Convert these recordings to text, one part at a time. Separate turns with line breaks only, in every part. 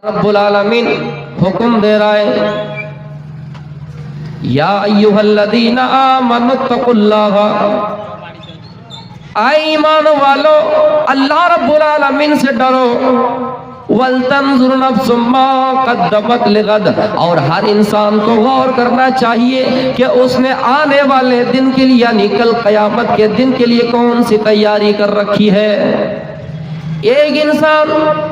रब्बुल आलमीन हुक्म दे रहा है, या अय्युहल्लज़ीना आमनुत्तकुल्लाह, ऐ ईमान वालो अल्लाह रब्बुल आलमीन से डरो। वल्तंजुर नफ्सुम मा क़द्दमत लिगद, और हर इंसान को गौर करना चाहिए कि उसने आने वाले दिन के लिए यानी कल क़यामत के दिन के लिए कौन सी तैयारी कर रखी है। एक इंसान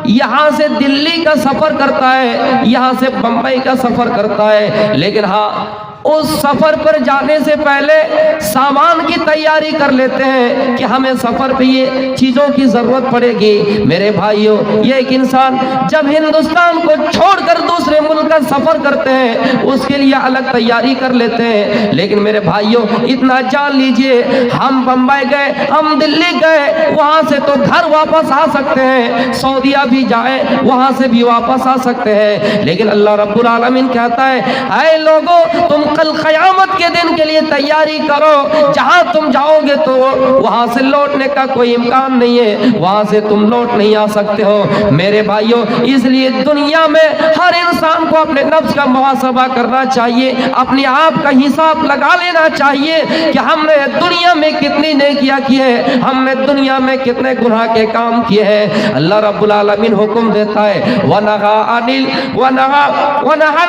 यहाँ से दिल्ली का सफर करता है, यहाँ से बम्बई का सफर करता है, लेकिन हाँ उस सफर पर जाने से पहले सामान की तैयारी कर लेते हैं कि हमें सफर पे ये चीजों की जरूरत पड़ेगी। मेरे भाइयों, ये एक इंसान जब हिंदुस्तान को छोड़कर दूसरे मुल्क का सफर करते हैं उसके लिए अलग तैयारी कर लेते हैं। लेकिन मेरे भाइयों, इतना जान लीजिए, हम बम्बई गए, हम दिल्ली गए, वहां से तो घर वापस आ सकते हैं, सऊदीया भी जाए वहां से भी वापस आ सकते हैं। लेकिन अल्लाह रब्बुल आलमीन कहता है, ऐ लोगों, तुम कल क़यामत के दिन के लिए तैयारी करो। जहां तुम जाओगे तो वहां से लौटने का कोई इम्कान नहीं है, वहां से तुम लौट नहीं आ सकते हो। मेरे भाइयों, इसलिए दुनिया में हर इंसान को अपने नफ्स का मुहासबा करना चाहिए, अपने आप का हिसाब लगा लेना चाहिए कि हमने दुनिया में कितनी नेकियां की है, हमने दुनिया में कितने गुनाह के काम किए हैं। अल्लाह रब्बुल आलमीन हुक्म देता है, वनहा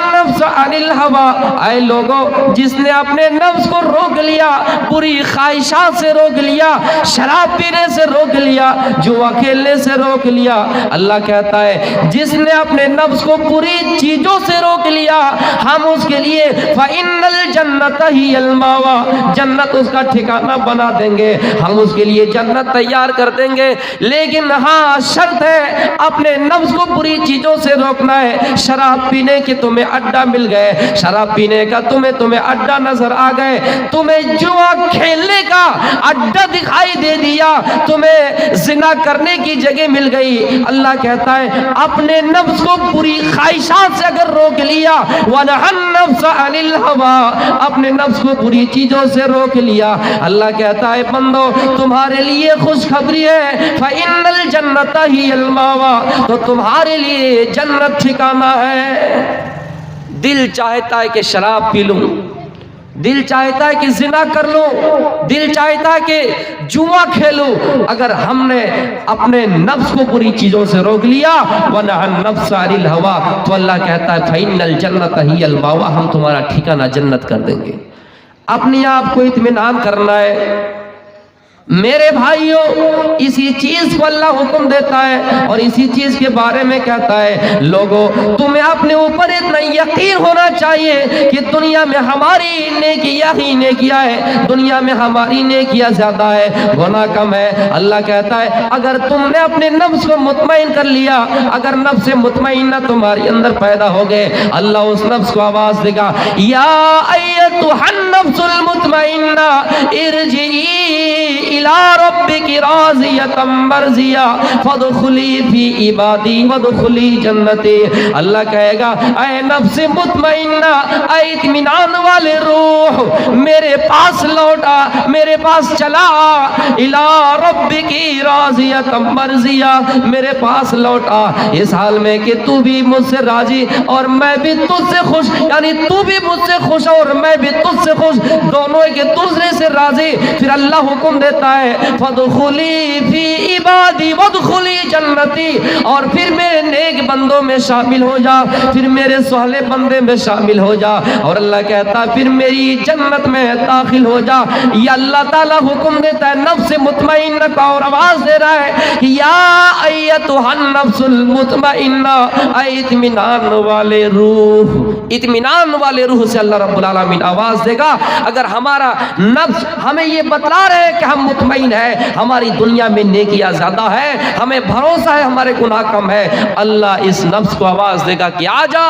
नफ्स अनिल हवा, ऐ लोगों, जिसने अपने नफ्स को रोक लिया, बुरी ख्वाहिशात से रोक लिया, शराब पीने से रोक लिया, जुआ खेलने से रोक लिया। अल्लाह कहता है, जिसने अपने नफ्स को बुरी चीजों से रोक लिया, हम उसके लिए फ़इन्नल जन्नत हियल मावा, जन्नत उसका ठिकाना बना देंगे, हम उसके लिए जन्नत तैयार कर देंगे। लेकिन हाँ, शर्त है, अपने नफ्स को बुरी चीजों से रोकना है। शराब पीने के तुम्हें अड्डा मिल गए, शराब पीने का तुम्हें अड्डा नजर आ गए, तुम्हें जुआ खेलने का अड्डा दिखाई दे दिया, तुम्हें जिना करने की जगह मिल गई। अल्लाह कहता है, अपने नफ्स को बुरी ख्वाहिशात से अगर रोक लिया, वनहन नफ्स अनिल हवा, अपने नफ्स को बुरी चीजों से रोक लिया, अल्लाह कहता है, बंदो तुम्हारे लिए खुशखबरी है, फ़इन्नल जन्नत हियल मावा, तो तुम्हारे लिए जन्नत ठिकाना है। दिल चाहता है कि शराब पी लूं, दिल चाहता है कि जिना कर लूं, दिल चाहता है कि जुआ खेलूं। अगर हमने अपने नफ्स को बुरी चीजों से रोक लिया, वनहन नफ्स अनिल हवा, तो अल्लाह कहता है, फ़इन्नल जन्नत हियल मावा, हम तुम्हारा ठिकाना जन्नत कर देंगे। अपने आप को इत्मीनान करना है। मेरे भाइयों, इसी चीज को अल्लाह हुक्म देता है और इसी चीज के बारे में कहता है, लोगों तुम्हें अपने ऊपर इतना यकीन होना चाहिए कि दुनिया में हमारी नेकियां ही नेकियां है, दुनिया में हमारी नेकियां ज्यादा है, गुनाह कम है। अल्लाह कहता है, अगर तुमने अपने नफ्स को मुतमईन कर लिया, अगर नफ्स मुतमईना तुम्हारे अंदर पैदा हो गए, अल्लाह उस नफ्स को आवाज देगा, या अय्यतुहन नफ्सुल मुतमईना इरजिई इला रब्बिकी राज़ियतम मर्ज़िया फदखुली फी इबादी वदखुली जन्नती। अल्लाह कहेगा, ऐ नफ्स मुतमइन्ना, ऐ इत्मीनान वाले रूह, मेरे पास लौटा, मेरे पास चला, इला रब्बिकी राज़ियतम मर्ज़िया, मेरे पास लौटा इस हाल में कि तू भी मुझसे राजी और मैं भी तुझसे खुश, यानी तू भी मुझसे खुश और मैं भी तुझसे खुश, दोनों एक दूसरे से राजी। फिर अल्लाह हुक्म देता है, फदखुली फी इबादी वदखुली जन्नती, और फिर मेरे नेक बंदों में शामिल हो जा, फिर मेरे सुहले बंदे में शामिल हो जा, और अल्लाह कहता है, फिर मेरी जन्नत में दाखिल हो जा। ये अल्लाह ताला हुक्म देता है नफ्स मुतमइन्ना का, और आवाज दे रहा है कि या अय्यतुहन नफ्सुल मुतमइन्ना, ऐ इत्मीनान वाले रूह, इत्मीनान वाले रूह से अल्लाह रब्बुल आलमीन आवाज देगा। अगर हमारा नफ्स हमें ये बतला रहे हैं कि हम मुतमईन है, हमारी दुनिया में नेकियां ज्यादा है, हमें भरोसा है हमारे गुनाह कम है, अल्लाह इस नफ्स को आवाज देगा कि आजा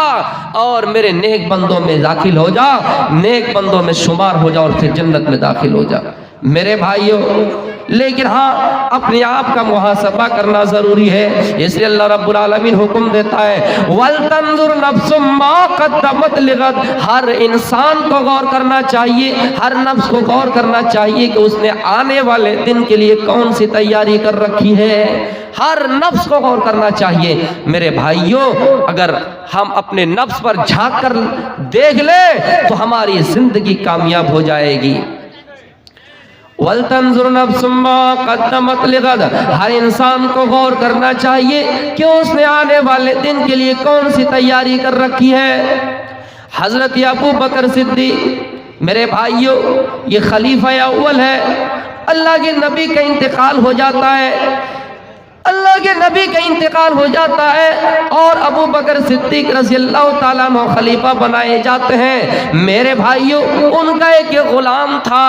और मेरे नेक बंदों में दाखिल हो जा, नेक बंदों में शुमार हो जा और फिर जन्नत में दाखिल हो जा। میرے بھائیوں، لیکن ہاں اپنے آپ کا محاسبہ کرنا ضروری ہے، اس لیے اللہ رب العالمین حکم دیتا ہے وَلْتَنْظُرْ نَفْسٌ مَا قَدَّمَتْ لِغَدٍ، ہر انسان کو غور کرنا چاہیے، ہر نفس کو غور کرنا چاہیے کہ اس نے آنے والے دن کے لیے کون سی تیاری کر رکھی ہے، ہر نفس کو غور کرنا چاہیے۔ میرے بھائیوں، اگر ہم اپنے نفس پر جھانک کر دیکھ لیں تو ہماری زندگی کامیاب ہو جائے گی۔ وَلْتَنْظُرْ نَفْسٌ مَا قَدَّمَتْ لِغَدٍ، ہر انسان کو غور کرنا چاہیے کہ اس نے آنے والے دن کے لیے کون سی تیاری کر رکھی ہے۔ حضرت ابو بکر صدیق، میرے بھائیوں، یہ خلیفہ اول ہے، اللہ کے نبی کا انتقال ہو جاتا ہے، اللہ کے نبی کا انتقال ہو جاتا ہے اور ابو بکر صدیق رضی اللہ تعالیٰ عنہ خلیفہ بنائے جاتے ہیں۔ میرے بھائیوں، ان کا ایک غلام تھا،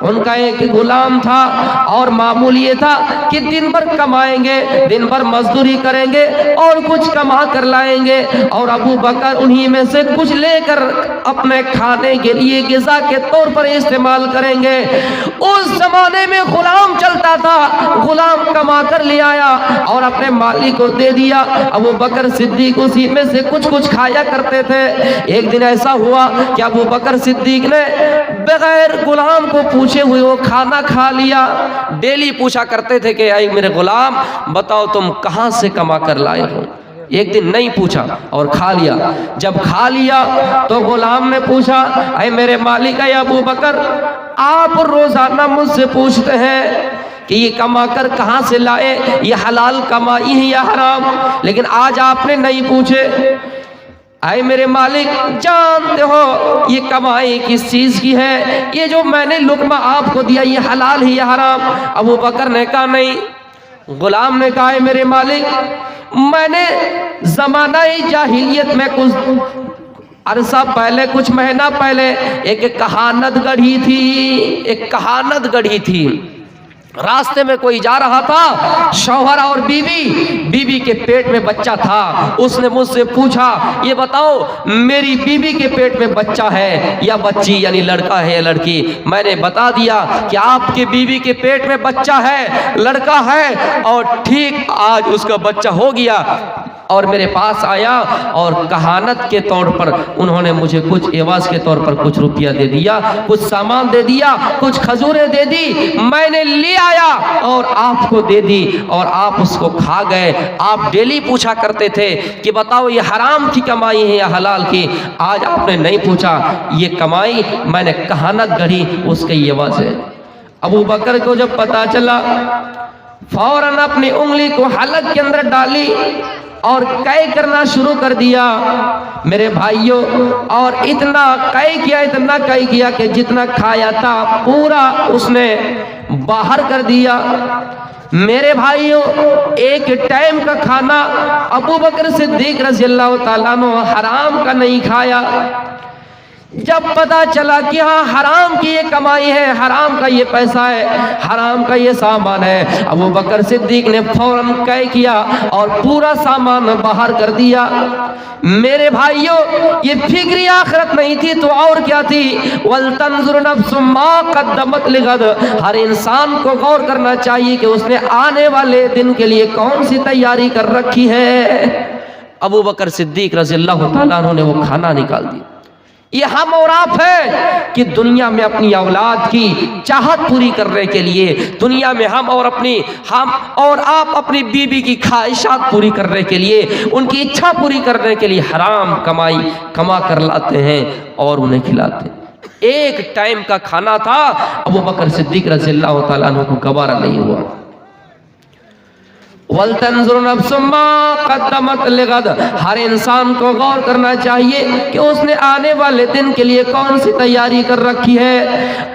ان کا ایک غلام تھا، اور معمول یہ تھا کہ دن بھر کمائیں گے، دن بھر مزدوری کریں گے اور کچھ کما کر لائیں گے، اور ابو بکر انہی میں سے کچھ لے کر اپنے کھانے کے لیے غذا کے طور پر استعمال کریں گے۔ اس زمانے میں غلام چلتا تھا، غلام کما کر لے آیا اور اپنے مالک کو دے دیا، ابو بکر صدیق اسی میں سے کچھ کھایا کرتے تھے۔ ایک دن ایسا ہوا کہ ابو بکر صدیق نے بغیر غلام کو پوچھے ہوئے وہ کھانا کھا لیا۔ ڈیلی پوچھا کرتے تھے کہ اے میرے غلام، بتاؤ تم کہاں سے کما کر لائے ہو؟ ایک دن نہیں پوچھا اور کھا لیا۔ جب کھا لیا تو غلام نے پوچھا اے میرے مالک، اے ابو بکر، آپ روزانہ مجھ سے پوچھتے ہیں کہ یہ کما کر کہاں سے لائے، یہ حلال کمائی ہے یا حرام، لیکن آج آپ نے نہیں پوچھے۔ اے میرے مالک، جانتے ہو یہ کمائی کس چیز کی ہے، یہ جو میں نے لقمہ آپ کو دیا یہ حلال ہے یا حرام؟ ابو بکر نے کہا نہیں۔ غلام نے کہا اے میرے مالک، میں نے زمانہ جاہلیت میں کچھ عرصہ پہلے، کچھ مہینہ پہلے ایک کہانت گڑھی تھی، راستے میں کوئی جا رہا تھا، شوہر اور بیوی کے پیٹ میں بچہ تھا۔ اس نے مجھ سے پوچھا یہ بتاؤ میری بیوی کے پیٹ میں بچہ ہے یا بچی، یعنی لڑکا ہے یا لڑکی؟ میں نے بتا دیا کہ آپ کی بیوی کے پیٹ میں بچہ ہے، لڑکا ہے، اور ٹھیک آج اس کا بچہ ہو گیا، اور میرے پاس آیا اور کہانت کے طور پر انہوں نے مجھے کچھ عوض کے طور پر کچھ روپیہ دے دیا، کچھ سامان دے دیا، کچھ کھجوریں دے دی، میں نے لے آیا اور آپ کو دے دی اور آپ اس کو کھا گئے۔ آپ ڈیلی پوچھا کرتے تھے کہ بتاؤ یہ حرام کی کمائی ہے یا حلال کی، آج آپ نے نہیں پوچھا، یہ کمائی میں نے کہانت گڑھی، اس کے یہ عوض ہے۔ ابو بکر کو جب پتا چلا فوراً اپنی انگلی کو حلق کے اندر ڈالی اور قے کرنا شروع کر دیا۔ میرے بھائیوں، اور اتنا قے کیا کہ جتنا کھایا تھا پورا اس نے باہر کر دیا۔ میرے بھائیوں، ایک ٹائم کا کھانا ابو بکر صدیق رضی اللہ تعالیٰ عنہ حرام کا نہیں کھایا۔ جب پتا چلا کہ ہاں حرام کی یہ کمائی ہے، حرام کا یہ پیسہ ہے، حرام کا یہ سامان ہے، ابو بکر صدیق نے فوراً قے کیا اور پورا سامان باہر کر دیا۔ میرے بھائیوں، یہ فکری آخرت نہیں تھی تو اور کیا تھی؟ وَلْتَنْظُرْ نَفْسٌ مَا قَدَّمَتْ لِغَدٍ، ہر انسان کو غور کرنا چاہیے کہ اس نے آنے والے دن کے لیے کون سی تیاری کر رکھی ہے۔ ابو بکر صدیق رضی اللہ تعالیٰ عنہ نے وہ کھانا نکال دیا۔ یہ ہم اور آپ ہے کہ دنیا میں اپنی اولاد کی چاہت پوری کرنے کے لیے، دنیا میں ہم اور آپ اپنی بیوی کی خواہشات پوری کرنے کے لیے، ان کی اچھا پوری کرنے کے لیے حرام کمائی کما کر لاتے ہیں اور انہیں کھلاتے ہیں۔ ایک ٹائم کا کھانا تھا، ابو بکر صدیق رضی اللہ تعالیٰ عنہ کو گوارا نہیں ہوا۔ وَلْتَنْظُرْ نَفْسٌ مَا قَدَّمَتْ لِغَدٍ، ہر انسان کو غور کرنا چاہیے کہ اس نے آنے والے دن کے لیے کون سی تیاری کر رکھی ہے۔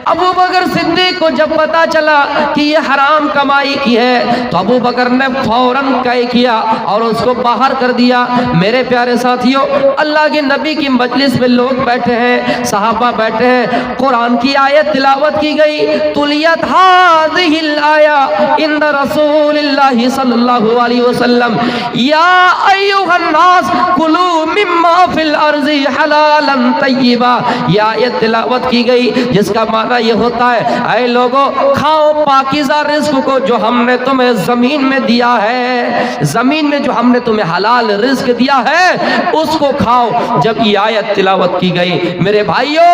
ابو بکر صدیق کو جب پتا چلا کہ یہ حرام کمائی کی ہے تو ابو بکر نے فوراً قے کیا اور اس کو باہر کر دیا۔ میرے پیارے ساتھیوں، اللہ کے نبی کی مجلس میں لوگ بیٹھے ہیں، صحابہ بیٹھے ہیں، قرآن کی آیت تلاوت کی گئی، تُلِیَتْ هَذِهِ الْآیَةُ عِنْدَ رَسُولِ اللَّهِ صلی सल्लल्लाहु अलैहि वसल्लम, या अय्युहन्नास कुलू मिम्मा फिल अर्ज़ि हलालन तय्यिबा, ये आयत तिलावत की गई जिसका माना ये होता है, ऐ लोगों खाओ पाकीज़ा रिज़्क़ को जो हमने तुम्हें ज़मीन में दिया है, ज़मीन में जो हमने तुम्हें हलाल रिज़्क़ दिया है उसको खाओ। जब ये आयत तिलावत की गई, मेरे भाइयों,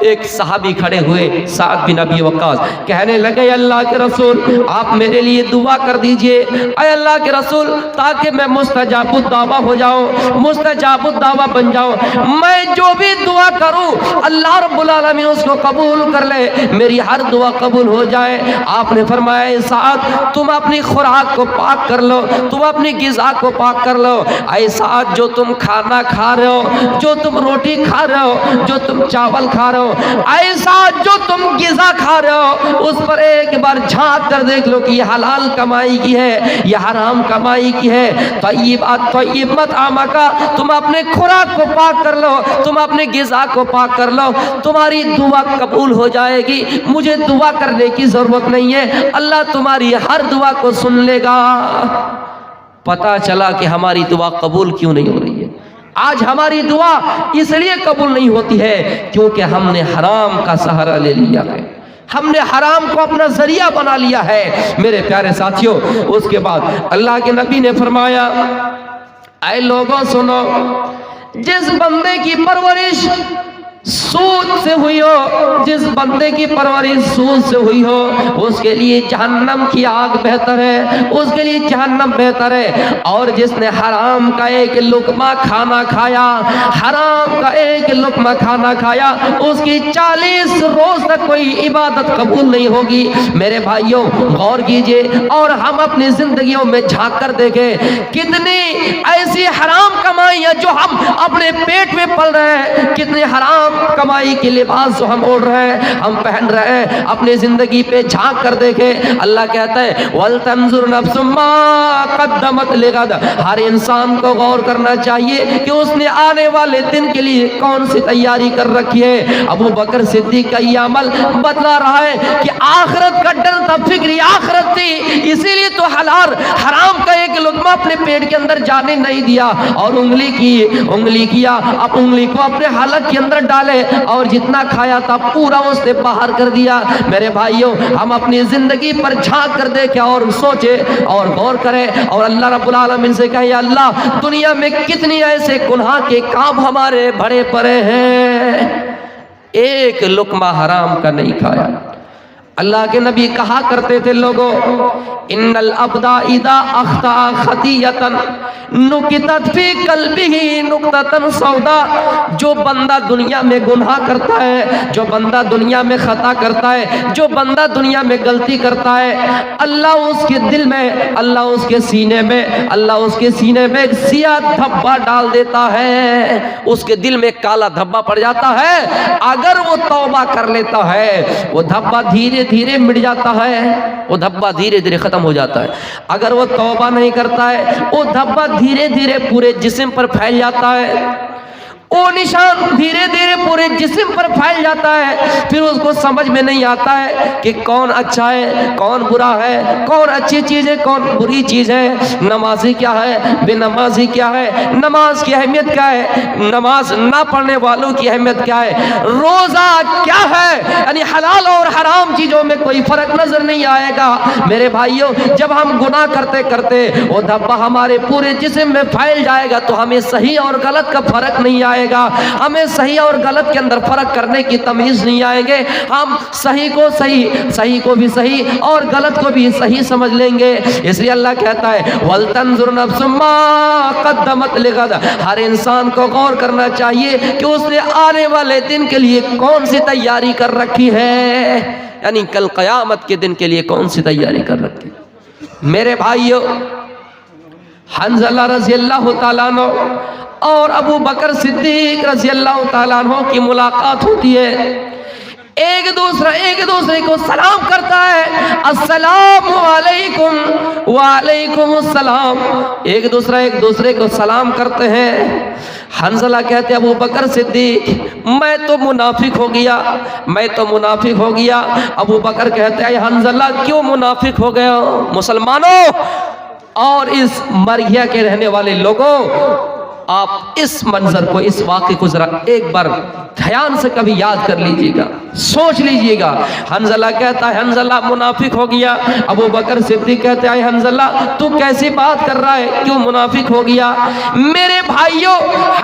एक सहाबी खड़े हुए, साद बिन अबी वक्कास, कहने लगे अल्लाह के रसूल आप मेरे लिए दुआ कर दीजिए, ऐ अल्लाह के रसूल, ताकि मैं मुस्तजाबुद दावा हो जाऊं, मुस्तजाबुद दावा बन जाऊं। मैं जो भी दुआ करूं अल्लाह रब्बुल आलमीन उसको कबूल कर ले, मेरी हर दुआ कबूल हो जाए। आपने फरमाया साद तुम अपनी खुराक को पाक कर लो, तुम अपनी गिज़ा को पाक कर लो। ऐ साद जो तुम खाना खा रहे हो, जो तुम रोटी खा रहे हो, जो तुम चावल खा रहे हो, ऐसा जो तुम गिज़ा खा रहे हो उस पर एक बार झांक कर देख लो कि ये हलाल कमाई की है, ये हराम कमाई की है। तय्यिबत आमका, तुम अपने खुराक को पाक कर लो, तुम अपने गिज़ा को पाक कर लो, तुम्हारी दुआ कबूल हो जाएगी। मुझे दुआ करने की जरूरत नहीं है, अल्लाह तुम्हारी हर दुआ को सुन लेगा। पता चला कि हमारी दुआ कबूल क्यों नहीं हो रही है। आज हमारी दुआ इसलिए कबूल नहीं होती है क्योंकि हमने हराम का सहारा ले लिया है, हमने हराम को अपना जरिया बना लिया है। मेरे प्यारे साथियों, उसके बाद अल्लाह के नबी ने फरमाया, ऐ लोगों सुनो, जिस बंदे की परवरिश सूद से हुई हो, जिस बंदे की परवरिश सूद से हुई हो उसके लिए जहन्नम की आग बेहतर है, उसके लिए जहन्नम बेहतर है। और जिसने हराम का एक लुकमा खाना खाया, हराम का एक लुकमा खाना खाया, उसकी 40 रोज तक कोई इबादत कबूल नहीं होगी। मेरे भाइयों गौर कीजिए और हम अपनी जिंदगियों में झांक कर देखें, कितनी ऐसी हराम कमाइयां जो हम अपने पेट में पल रहे हैं, कितने हराम कमाई के लिबास जो हम ओढ़ रहे हैं, हम पहन रहे हैं, अपनी जिंदगी पे झांक कर देखें। अल्लाह कहता है वल तंजुर नफ्सुम मा कद्दमत लिगद, हर इंसान को गौर करना चाहिए कि उसने आने वाले दिन के लिए कौन सी तैयारी कर रखी है। अबू बकर सिद्दीक का ये अमल बतला रहा है कि आखिरत का डर था, फिक्र आखिरत थी, इसीलिए तो हलाल हराम का एक लुक़मा अपने पेट के अंदर जाने नहीं दिया और उंगली किया, अब उंगली को अपने हालत के अंदर डाले और जितना खाया था पूरा उसने बाहर कर दिया। मेरे भाइयों, हम अपनी जिंदगी पर झांक कर देखें और सोचे और गौर करें और अल्लाह रब्बुल आलमीन से कहें, अल्लाह दुनिया में कितनी ऐसे गुनाह के काम हमारे भरे पड़े हैं, एक लुकमा हराम का नहीं खाया। अल्लाह के नबी कहा करते थे, लोगों इन्नल अब्दा इदा अख्ता खतियतन नुकितत फी कल्बिही नुक्ततन सौदा, जो बंदा दुनिया में गुनाह करता है, जो बंदा दुनिया में खता करता है, जो बंदा दुनिया में गलती करता है, अल्लाह उसके दिल में, अल्लाह उसके सीने में, अल्लाह उसके सीने में एक सियाह धब्बा डाल देता है, उसके दिल में काला धब्बा पड़ जाता है। अगर वो तौबा कर लेता है वो धब्बा धीरे धीरे मिट जाता है, वो धब्बा धीरे धीरे खत्म हो जाता है। अगर वो तौबा नहीं करता है वो धब्बा धीरे धीरे पूरे जिस्म पर फैल जाता है, वो निशान धीरे धीरे पूरे जिस्म पर फैल जाता है। फिर उसको समझ में नहीं आता है कि कौन अच्छा है कौन बुरा है, कौन अच्छी चीज़ है कौन बुरी चीज़ है, नमाजी क्या है बेनमाजी क्या है, नमाज की अहमियत क्या है, नमाज ना पढ़ने वालों की अहमियत क्या है, रोज़ा क्या है, यानी हलाल और हराम चीज़ों में कोई फ़र्क नज़र नहीं आएगा। मेरे भाइयों, जब हम गुनाह करते करते वो धब्बा हमारे पूरे जिस्म में फैल जाएगा तो हमें सही और गलत का फ़र्क नहीं आएगा, हमें सही और गलत के अंदर फर्क करने की तमीज नहीं आएंगे। हम सही को सही, सही को भी सही और गलत को भी सही समझ लेंगे। इसलिए अल्लाह कहता है वल तंजुर नफ्सुम मा कद्दमत लिगद, हर इंसान को गौर करना चाहिए कि उसने आने वाले दिन के लिए कौन सी तैयारी कर रखी है, यानी कल क़यामत के दिन के लिए कौन सी तैयारी कर रखी। मेरे भाइयों, हंज़ला रज़ी अल्लाह तआला अन्हु और अबू बकर सिद्दीक रज़ी अल्लाह तआला अन्हु की मुलाकात होती है। एक दूसरे को सलाम करता है, अस्सलामु अलैकुम वालेकुम अस्सलाम, एक दूसरे को सलाम करते हैं। हंज़ला कहते अबू बकर सिद्दीक मैं तो मुनाफिक हो गया। अबू बकर कहते हैं हंज़ला क्यों मुनाफिक हो गया? मुसलमानों, اور اس مرغیا کے رہنے والے لوگوں، آپ اس منظر کو، اس واقعے کو ذرا ایک بار دھیان سے کبھی یاد کر لیجئے گا، سوچ لیجئے گا۔ حنظلہ کہتا ہے حنظلہ منافق ہو گیا۔ ابو بکر صدیق کہتے ہیں حنظلہ تو کیسی بات کر رہا ہے، کیوں منافق ہو گیا؟ میرے بھائیوں،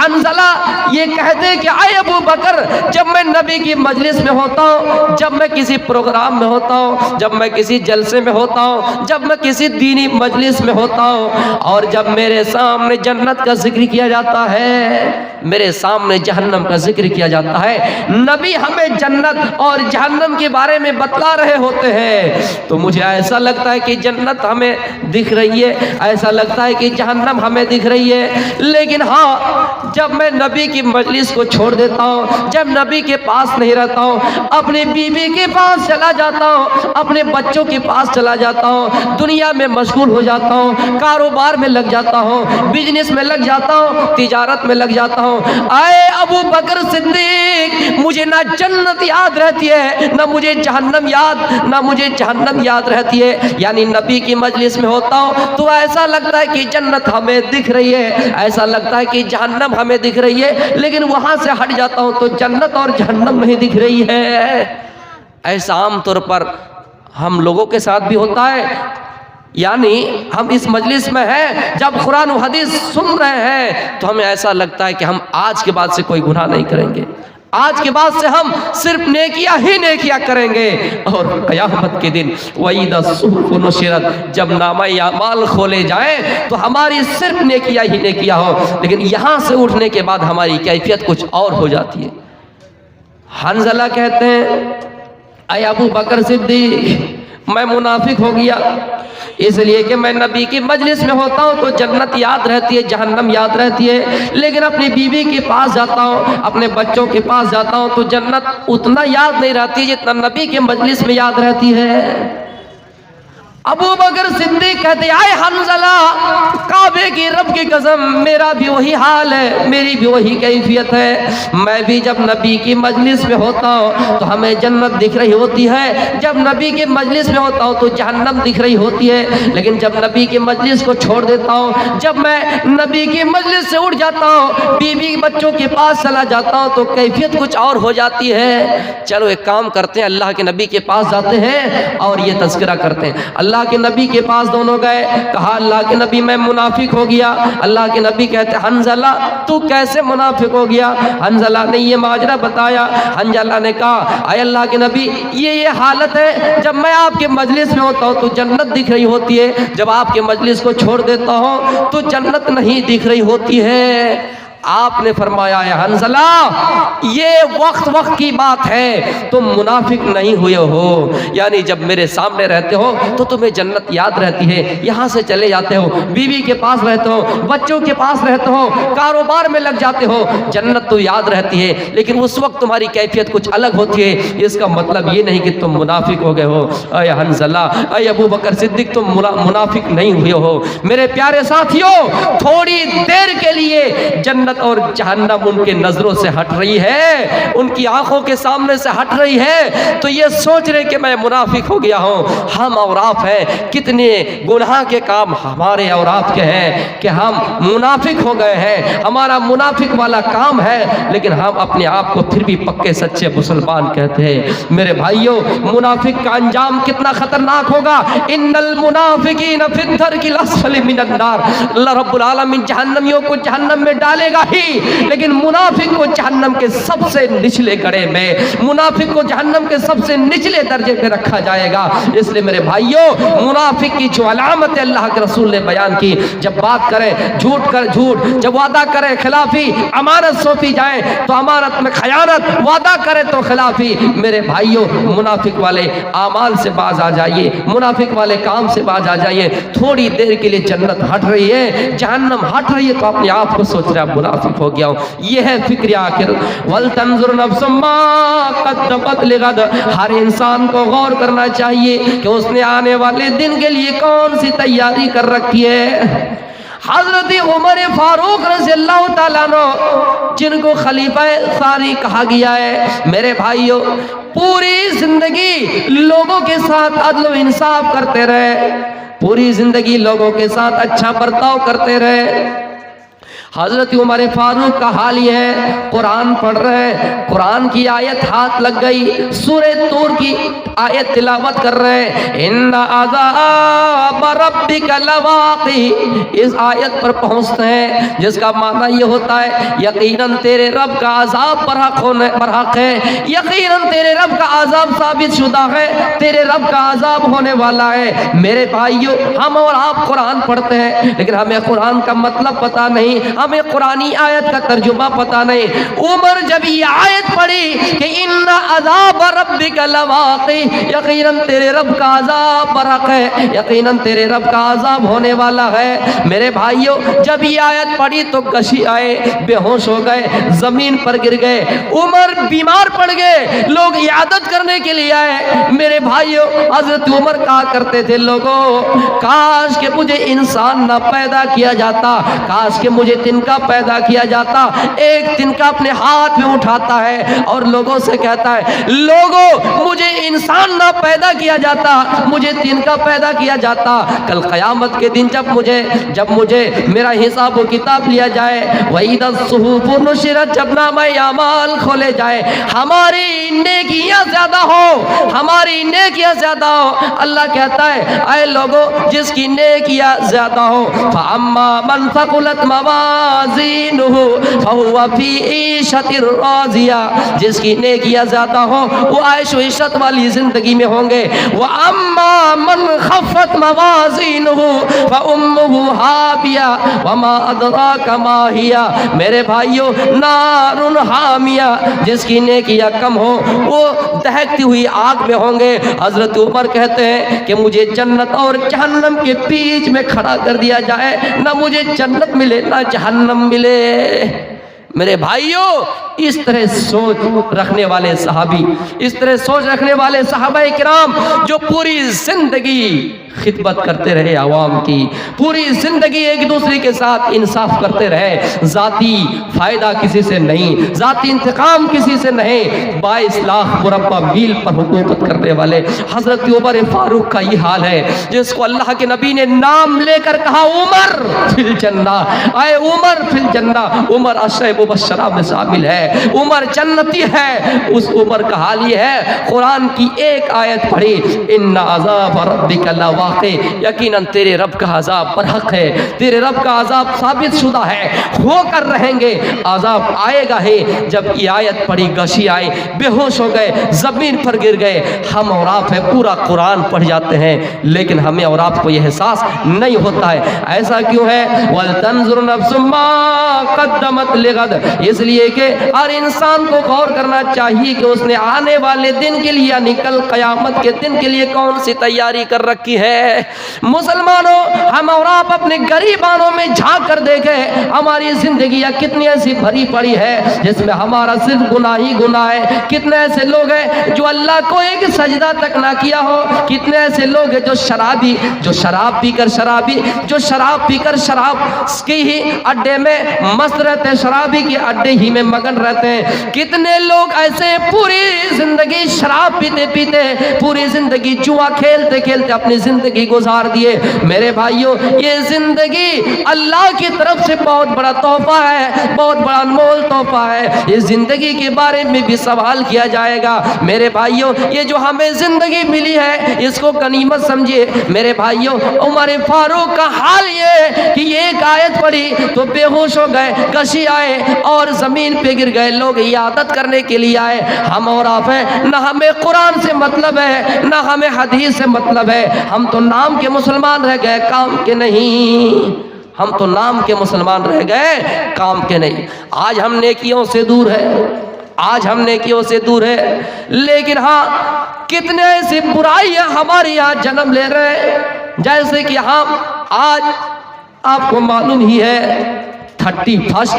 حنظلہ یہ کہتے ہیں کہ اے ابو بکر، جب میں نبی کی مجلس میں ہوتا ہوں، جب میں کسی پروگرام میں ہوتا ہوں، جب میں کسی جلسے میں ہوتا ہوں، جب میں کسی دینی مجلس میں ہوتا ہوں، اور جب میرے سامنے جنت کا ذکر کیا جاتا ہے، میرے سامنے جہنم کا ذکر کیا جاتا ہے، نبی ہمیں جنت اور جہنم کے بارے میں بتلا رہے ہوتے ہیں، تو مجھے ایسا لگتا ہے کہ جنت ہمیں دکھ رہی ہے، ایسا لگتا ہے کہ جہنم ہمیں دکھ رہی ہے۔ لیکن ہاں، جب میں نبی کی مجلس کو چھوڑ دیتا ہوں، جب نبی کے پاس نہیں رہتا ہوں، اپنی بیوی کے پاس چلا جاتا ہوں، اپنے بچوں کے پاس چلا جاتا ہوں، دنیا میں مشغول ہو جاتا ہوں، کاروبار میں لگ جاتا ہوں، بزنس میں لگ جاتا ہوں، تجارت میں لگ جاتا ہوں، اے ابو بکر صدیق، مجھے نہ جنت یاد رہتی ہے، نہ مجھے جہنم یاد رہتی ہے۔ یعنی نبی کی مجلس میں ہوتا ہوں تو ایسا لگتا ہے کہ جنت ہمیں دکھ رہی ہے، ایسا لگتا ہے کہ جہنم ہمیں دکھ رہی ہے، لیکن وہاں سے ہٹ جاتا ہوں تو جنت اور جہنم نہیں دکھ رہی ہے۔ ایسا عام طور پر ہم لوگوں کے ساتھ بھی ہوتا ہے۔ یعنی ہم اس مجلس میں ہیں، جب قرآن و حدیث سن رہے ہیں تو ہمیں ایسا لگتا ہے کہ ہم آج کے بعد سے کوئی گناہ نہیں کریں گے، آج کے بعد سے ہم صرف نیکیاں ہی نیکیاں کریں گے، اور قیامت کے دن وَإِذَا الصُّحُفُ نُشِرَتْ، جب نامہ اعمال کھولے جائیں تو ہماری صرف نیکیاں ہی نیکیاں ہو، لیکن یہاں سے اٹھنے کے بعد ہماری کیفیت کچھ اور ہو جاتی ہے۔ حنظلہ کہتے ہیں اے ابو بکر صدیق، میں منافق ہو گیا، اس لیے کہ میں نبی کی مجلس میں ہوتا ہوں تو جنت یاد رہتی ہے، جہنم یاد رہتی ہے، لیکن اپنی بیوی کے پاس جاتا ہوں، اپنے بچوں کے پاس جاتا ہوں تو جنت اتنا یاد نہیں رہتی جتنا نبی کے مجلس میں یاد رہتی ہے۔ ابو بکر صدیق کہتے اے حنظلہ، کعبے کی رب کی قسم، میرا بھی وہی حال ہے، میری بھی وہی کیفیت ہے، میں بھی جب نبی کی مجلس میں ہوتا ہوں تو ہمیں جنت دکھ رہی ہوتی ہے، جب نبی کے مجلس میں ہوتا ہوں تو جہنم دکھ رہی ہوتی ہے، لیکن جب نبی کی مجلس کو چھوڑ دیتا ہوں، جب میں نبی کی مجلس سے اٹھ جاتا ہوں، بیوی بچوں کے پاس چلا جاتا ہوں تو کیفیت کچھ اور ہو جاتی ہے۔ چلو ایک کام کرتے ہیں، اللہ کے نبی کے پاس جاتے ہیں اور یہ تذکرہ کرتے ہیں۔ اللہ کے نبی کے پاس دونوں گئے، کہا اللہ کے نبی میں منافق ہو گیا۔ اللہ کے نبی کہتے حنظلہ تو کیسے منافق ہو گیا؟ حنظلہ نے یہ ماجرا بتایا۔ حنظلہ نے کہا اے اللہ کے نبی، یہ حالت ہے، جب میں آپ کے مجلس میں ہوتا ہوں تو جنت دکھ رہی ہوتی ہے، جب آپ کے مجلس کو چھوڑ دیتا ہوں تو جنت نہیں دکھ رہی ہوتی ہے۔ آپ نے فرمایا اے حنظلہ، یہ وقت کی بات ہے، تم منافق نہیں ہوئے ہو، یعنی جب میرے سامنے رہتے ہو تو تمہیں جنت یاد رہتی ہے، یہاں سے چلے جاتے ہو، بیوی کے پاس رہتے ہو، بچوں کے پاس رہتے ہو، کاروبار میں لگ جاتے ہو، جنت تو یاد رہتی ہے، لیکن اس وقت تمہاری کیفیت کچھ الگ ہوتی ہے۔ اس کا مطلب یہ نہیں کہ تم منافق ہو گئے ہو۔ اے حنظلہ، اے ابو بکر صدیق، تم منافق نہیں ہوئے ہو۔ میرے پیارے ساتھیوں، تھوڑی دیر کے لیے جنت اور جہنم ان کے نظروں سے ہٹ رہی ہے، ان کی آنکھوں کے سامنے سے ہٹ رہی ہے، تو یہ سوچ رہے کہ میں منافق ہو گیا ہوں۔ ہم اور آپ ہیں، کتنے گناہ کے کام ہمارے اور آپ کے ہیں کہ ہم منافق ہو گئے ہیں، ہمارا منافق والا کام ہے، لیکن ہم اپنے آپ کو پھر بھی پکے سچے مسلمان کہتے ہیں۔ میرے بھائیوں، منافق کا انجام کتنا خطرناک ہوگا۔ ان المنافقین فی الدرک الاسفل من النار، اللہ رب العالمین جہنمیوں کو جہنم میں ڈالے گا ہی، لیکن منافق کو جہنم کے سب سے نچلے گڑھے میں، منافق کو جہنم کے سب سے نچلے درجے پہ رکھا جائے گا۔ اس لیے میرے بھائیوں، منافق کی جو علامت اللہ کے رسول نے بیان کی، جب بات کرے جھوٹ، جب وعدہ کرے خلافی، امانت سونپی جائے تو امانت میں خیانت، وعدہ کرے تو خلافی۔ میرے بھائیوں، منافق والے اعمال سے باز آ جائیے، منافق والے کام سے باز آ جائیے۔ تھوڑی دیر کے لیے جنت ہٹ رہی ہے، جہنم ہٹ رہی ہے، تو اپنے آپ کو سوچ رہے ہیں منافق ہو گیا ہوں۔ یہ ہے فکر آخر، وَلْتَنْظُرْ نَفْسٌ مَا قَدَّمَتْ لِغَدٍ، ہر انسان کو غور کرنا چاہیے کہ اس نے آنے والے دن کے لیے کون سی تیاری کر رکھی ہے۔ حضرت عمر فاروق رضی اللہ تعالیٰ عنہ، جن کو خلیفہ ثانی کہا گیا ہے، میرے بھائیوں، پوری زندگی لوگوں کے ساتھ عدل و انصاف کرتے رہے، पूरी जिंदगी लोगों के साथ अच्छा बर्ताव करते रहे। हजरत उमर फारूक का हाल ये है, कुरान पढ़ रहे हैं, कुरान की आयत हाथ लग गई, सूरे तूर की आयत तिलावत कर रहे हैं, इन्ना अज़ाब रब्बिका लवाक़ी। इस आयत पर पहुंचते हैं जिसका माना ये होता है यकीनन तेरे रब का अज़ाब बरहक है, यकीनन तेरे रब का अज़ाब साबित शुदा है, तेरे रब का अज़ाब होने वाला है। मेरे भाइयों, हम और आप कुरान पढ़ते हैं लेकिन हमें कुरान का मतलब पता नहीं, हमें कुरानी आयत का तर्जुमा पता नहीं। उमर जब ये आयत पढ़ी कि इन्ना अज़ाब रब्बिका लवाक़ी, यकीनन तेरे रब का अज़ाब बरहक है, यकीनन तेरे रब का अज़ाब होने वाला है। मेरे भाइयों, जब ये आयत पढ़ी तो गशी आए, बेहोश हो गए, जमीन पर गिर गए। उमर बीमार पड़ गए, लोग इयादत करने के लिए आए। मेरे भाइयों, हज़रत उमर कहा करते थे, लोगों काश के मुझे इंसान ना पैदा किया जाता, काश के मुझे तिनका पैदा किया जाता। एक तिनका अपने हाथ में उठाता है और लोगों से कहता है, लोगों मुझे इंसान ना पैदा किया जाता, मुझे तिनका पैदा किया जाता। कल क़यामत के दिन जब मुझे मेरा हिसाब व किताब लिया जाए, वही सुहूफ़ नुशिरत, जब नामा अमाल खोले जाए, हमारी नेकियां ज्यादा हो, हमारी नेकियां ज्यादा हो। अल्लाह कहता है, ऐ लोगों जिसकी नेकियां ज्यादा हो, फअम्मा मन सक़ुलत मवाज़ीनुहु फहुवा फी ईशतिर राज़िया, जिसकी नेकियां ज्यादा हो वो आयश व इशरत वाली जिंदगी में होंगे। व अम्मा मन खफ़्फ़त मवाज़ीनुहु फउम्मुहु हाविया वमा अदराका मा हिया। मेरे भाइयों, नारुन हामिया, जिसकी नेकियां कम हो वो दहकती हुई आग में होंगे। हजरत उमर कहते हैं कि मुझे जन्नत और जहन्नम के बीच में खड़ा कर दिया जाए, ना मुझे जन्नत मिले ना जहन्नम मिले। मेरे भाइयों, इस तरह सोच रखने वाले सहाबी, इस तरह सोच रखने वाले सहाबाए किराम जो पूरी जिंदगी खिदमत करते रहे आवाम की, पूरी जिंदगी एक दूसरे के साथ इंसाफ करते रहे, जाती फायदा किसी से नहीं, जाती इंतकाम किसी से नहीं, 22 लाख मुरब्बा मील पर हुकूमत करने वाले हजरत उमर फारूक का ये हाल है, जिसको अल्लाह के नबी ने नाम लेकर कहा, उमर फिल जन्ना, आए उमर फिल जन्ना। उमर अशरे मुबश्शरा में शामिल है, उमर जन्नती है। उस उमर का हाल ये है, कुरान की एक आयत पढ़ी, इन्ना अज़ाब रब्बिका लवाक़ी, यकीनन तेरे रब का अज़ाब बरहक है, तेरे रब का अज़ाब साबित शुदा है, होकर रहेंगे, अज़ाब आएगा ही। जब ये आयत पढ़ी गशी आई, बेहोश हो गए, ज़मीन पर गिर गए। हम और आप है पूरा कुरान पढ़ जाते हैं लेकिन हमें और आपको यह एहसास नहीं होता है। ऐसा क्यों है? वल तंजुर नफ्सुम मा क़द्दमत लिग़द, इसलिए कि हर इंसान को गौर करना चाहिए कि उसने आने वाले दिन के लिए, यानी कल क़यामत के दिन के लिए कौन सी तैयारी कर रखी है। मुसलमानों, हम और आप अपने गरीबानों में झांक कर देखें, हमारी जिंदगियां कितनी ऐसी भरी पड़ी है जिसमें हमारा सिर्फ गुनाह ही गुनाह है। कितने ऐसे लोग हैं जो अल्लाह को एक सजदा तक ना किया हो, कितने ऐसे लोग हैं जो शराब पीकर शराब की ही अड्डे में मस्त रहते हैं, शराबी के अड्डे ही में मगन रहते हैं। कितने लोग ऐसे पूरी जिंदगी शराब पीते पीते, पूरी जिंदगी जुआ खेलते खेलते अपनी जिंदगी गुजार दिए। मेरे भाइयों, ये जिंदगी अल्लाह की तरफ से बहुत बड़ा तोहफा है, बहुत बड़ा अनमोल तोहफा है। इस जिंदगी के बारे में भी सवाल किया जाएगा। मेरे भाइयों, ये जो हमें जिंदगी मिली है इसको गनीमत समझिए। मेरे भाइयों, उमर फारूक का हाल ये कि एक आयत पढ़ी तो बेहोश हो गए, गशी आए और जमीन पे गिर गए। लोग इयादत करने के लिए आए। हम और आप हैं, ना हमें कुरान से मतलब है ना हमें हदीस से मतलब है। हम तो नाम के मुसलमान रह गए, काम के नहीं। हम तो नाम के मुसलमान रह गए, काम के नहीं। आज हम नेकियों से दूर है, आज हम नेकियों से दूर है, लेकिन हाँ कितने ऐसी बुराइयां हमारे यहाँ जन्म ले रहे हैं। जैसे कि हम आज आपको मालूम ही है, 31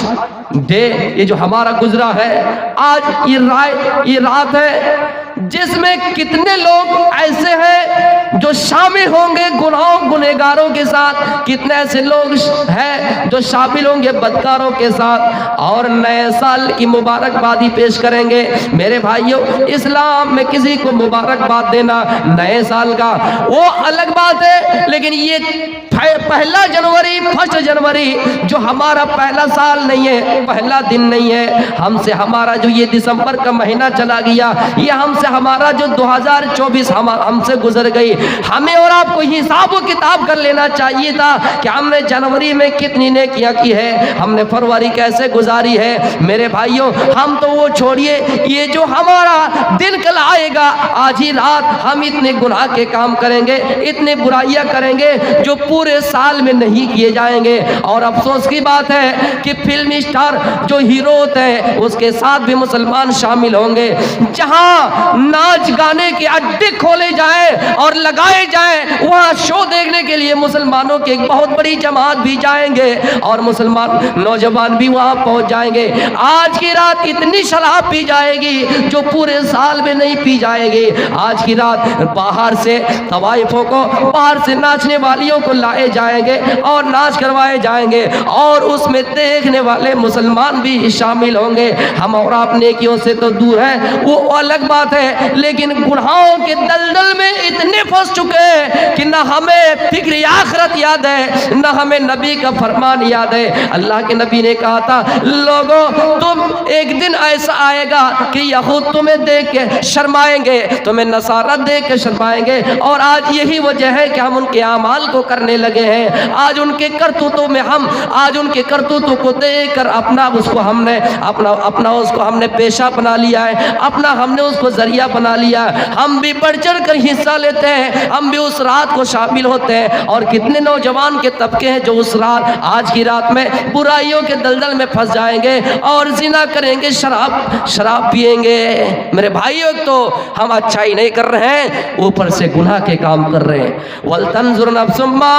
डे ये जो हमारा गुजरा है, आज ये रात है जिसमें कितने लोग ऐसे हैं जो शामिल होंगे गुनहगारों के साथ, कितने ऐसे लोग हैं जो शामिल होंगे बदकारों के साथ और नए साल की मुबारकबादी पेश करेंगे। मेरे भाइयों, इस्लाम में किसी को मुबारकबाद देना नए साल का वो अलग बात है, लेकिन ये पहला जनवरी, 1 जनवरी जो हमारा पहला साल नहीं है, पहला दिन नहीं है, हमसे हमारा जो ये दिसंबर का महीना चला गया, ये हमसे हमारा जो 2024 हमसे गुजर गई, हमें और आपको हिसाब व किताब कर लेना चाहिए था कि हमने जनवरी में कितनी नेकियां की है, हमने फरवरी कैसे गुजारी है। मेरे भाइयों, हम तो वो छोड़िए, ये जो हमारा दिन कल आएगा, आज ही रात हम इतने गुनाह के काम करेंगे, इतने बुराइयां करेंगे जो पूरे साल में नहीं किए जाएंगे। और अफसोस की बात है कि फिल्म स्टार जो हीरो होते हैं उसके साथ भी मुसलमान शामिल होंगे। जहां नाच गाने के अड्डे खोले जाएं और लगाए जाएं, वहां शो देखने के लिए मुसलमानों की एक बहुत बड़ी जमात भी जाएंगे और मुसलमान नौजवान भी वहां पहुंच जाएंगे। आज की रात इतनी शराब पी जाएगी जो पूरे साल में नहीं पी जाएगी। आज की रात बाहर से तवाइफों को, बाहर से नाचने वालियों को लाए जाएंगे और नाच करवाए जाएंगे और उसमें देखने वाले मुसलमान भी शामिल होंगे। हम और आप नेकियों से तो दूर हैं, वो अलग बात है, लेकिन गुनाहों के दलदल में इतने फंस चुके हैं कि ना हमें फिक्र आखिरत याद है, ना हमें नबी का फरमान याद है। अल्लाह के नबी ने कहा था, लोगों तुम एक दिन ऐसा आएगा कि यहूद तुम्हें देख के शर्माएंगे, तुम्हें नसारा देख के शर्माएंगे। और आज यही वजह है कि हम उनके अमाल को करने लगे हैं। आज उनके करतूतों में आज उनके करतूतों को देखकर अपना उसको हमने पेशा बना लिया है, अपना हमने उसको जरिया बना लिया है। हम भी बढ़ चढ़ कर हिस्सा लेते हैं, हम भी उस रात को शामिल होते हैं। और कितने नौजवान के तबके हैं जो उस रात, आज की रात में बुराइयों के दलदल में फंस जाएंगे और जिना करेंगे, शराब पिएंगे। मेरे भाइयों, तो हम अच्छाई नहीं कर रहे हैं, ऊपर से गुनाह के काम कर रहे हैं। वलतंजुर नफ्सुम मा